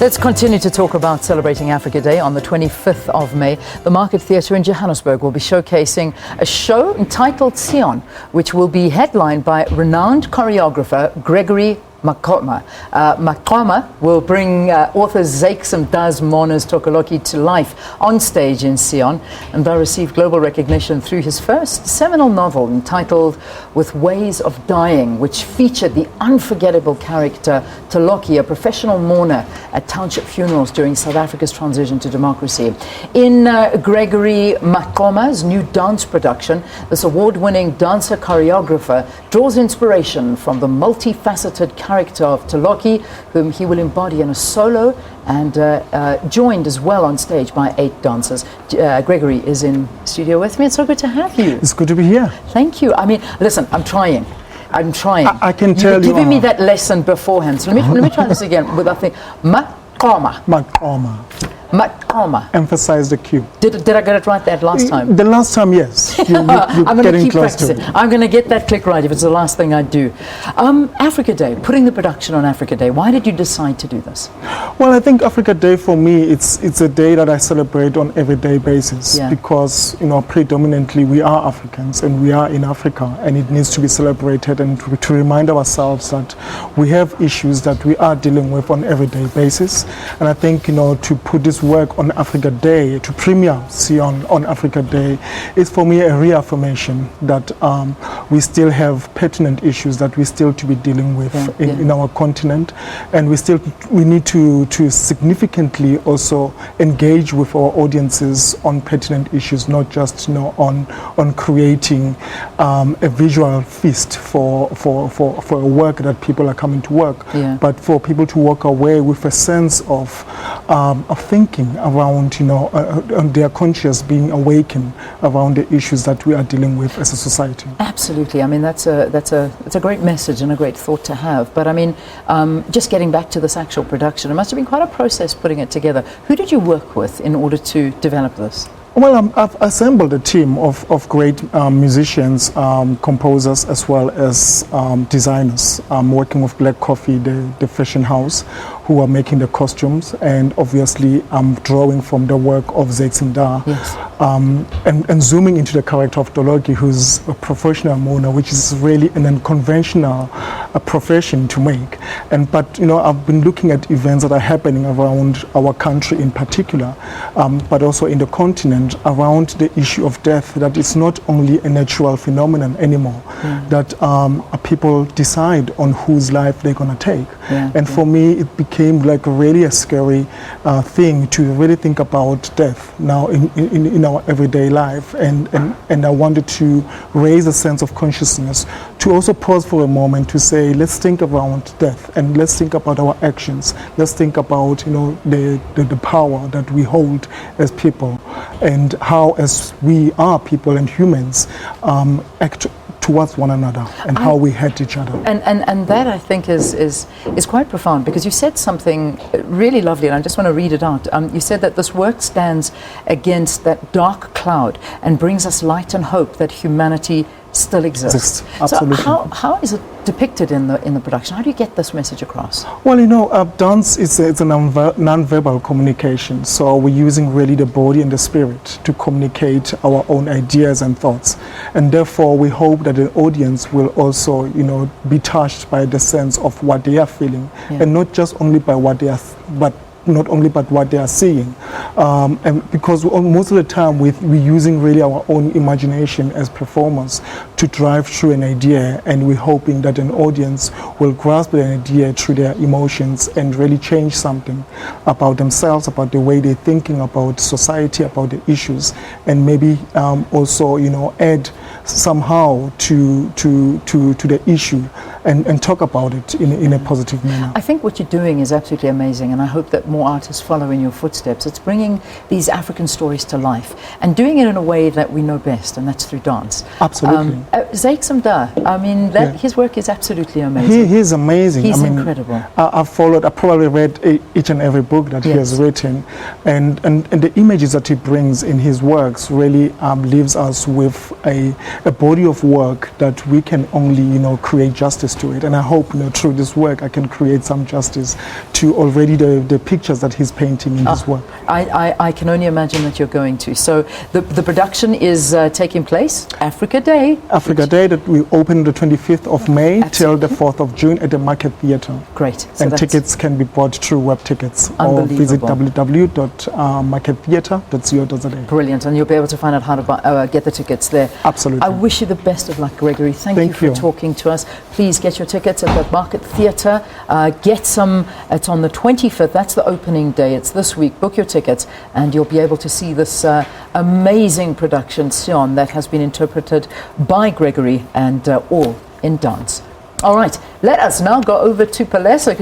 Let's continue to talk about celebrating Africa Day on the 25th of May. The Market Theatre in Johannesburg will be showcasing a show entitled Cion, which will be headlined by renowned choreographer Gregory Maqoma. Maqoma will bring author Zakes Mda's mourners Toloki to life on stage in Cion. Mda received global recognition through his first seminal novel entitled With Ways of Dying, which featured the unforgettable character Toloki, a professional mourner at township funerals during South Africa's transition to democracy. In Gregory Maqoma's new dance production, this award-winning dancer-choreographer draws inspiration from the multifaceted character of Toloki, whom he will embody in a solo, and joined as well on stage by 8 dancers. Gregory is in studio with me. It's so good to have you. It's good to be here. Thank you. I mean, listen, I'm trying. I can tell you. You've given me that lesson beforehand. So let me try this again with that thing. Maqoma. Maqoma. Maqoma. Emphasize the Q. Did I get it right that last time? The last time, yes. You're I'm going to keep close practicing. to it. I'm going to get that click right if it's the last thing I do. Africa Day, putting the production on Africa Day. Why did you decide to do this? Well, I think Africa Day for me, it's a day that I celebrate on everyday basis, because predominantly we are Africans and we are in Africa, and it needs to be celebrated and to remind ourselves that we have issues that we are dealing with on everyday basis. And I think to put this work on Africa Day, to premiere Cion on Africa Day, is for me a reaffirmation that we still have pertinent issues that we still to be dealing with in our continent, and we need to significantly also engage with our audiences on pertinent issues, not just on creating a visual feast for a work that people are coming to work, but for people to walk away with a sense of thinking around their conscious being awakened around the issues that we are dealing with as a society. Absolutely. I mean, that's a great message and a great thought to have. But I mean, just getting back to this actual production, it must have been quite a process putting it together. Who did you work with in order to develop this? Well, I've assembled a team of great musicians, composers, as well as designers. I'm working with Black Coffee, the fashion house, who are making the costumes, and obviously I'm drawing from the work of Zakes Mda, and zooming into the character of Toloki, who's a professional mourner, which is really an unconventional profession to make. But I've been looking at events that are happening around our country in particular, but also in the continent, around the issue of death, that it's not only a natural phenomenon anymore, that people decide on whose life they're going to take. For me, it became like really a scary thing to really think about death now in our everyday life, and I wanted to raise a sense of consciousness, to also pause for a moment to say, let's think around death, and let's think about our actions, let's think about the power that we hold as people, and how as we are people and humans act towards one another, and how we hate each other. And that, I think, is quite profound, because you said something really lovely, and I just want to read it out. You said that this work stands against that dark cloud and brings us light and hope that humanity still exists. Absolutely. So how is it depicted in the production? How do you get this message across? Well, dance it's a non-verbal communication. So we're using really the body and the spirit to communicate our own ideas and thoughts, and therefore we hope that the audience will also be touched by the sense of what they are feeling, and not just only by what they are, but what they are seeing, and because most of the time we're using really our own imagination as performers to drive through an idea, and we're hoping that an audience will grasp the idea through their emotions and really change something about themselves, about the way they're thinking about society, about the issues, and maybe also add somehow to the issue, and talk about it in a positive manner. I think what you're doing is absolutely amazing, and I hope that more artists follow in your footsteps. It's bringing these African stories to life and doing it in a way that we know best, and that's through dance. Absolutely. Zakes Mda, I mean, his work is absolutely amazing. He's amazing. He's incredible. I probably read each and every book that he has written, and the images that he brings in his works really leaves us with a body of work that we can only create justice justice to it. And I hope, through this work, I can create some justice to already the pictures that he's painting in his work. I can only imagine that you're going to. So the production is taking place Africa Day. Africa Day, that we open the 25th of May till the 4th of June at the Market Theatre. Great. So and tickets can be bought through web tickets or visit www.markettheatre.co.za. Brilliant. And you'll be able to find out how to get the tickets there. Absolutely. I wish you the best of luck, Gregory. Thank you for talking to us. Please get your tickets at the Market Theatre. Get some. It's on the 25th. That's the opening day. It's this week. Book your tickets and you'll be able to see this amazing production, Cion, that has been interpreted by Gregory and all in dance. All right. Let us now go over to Palesa.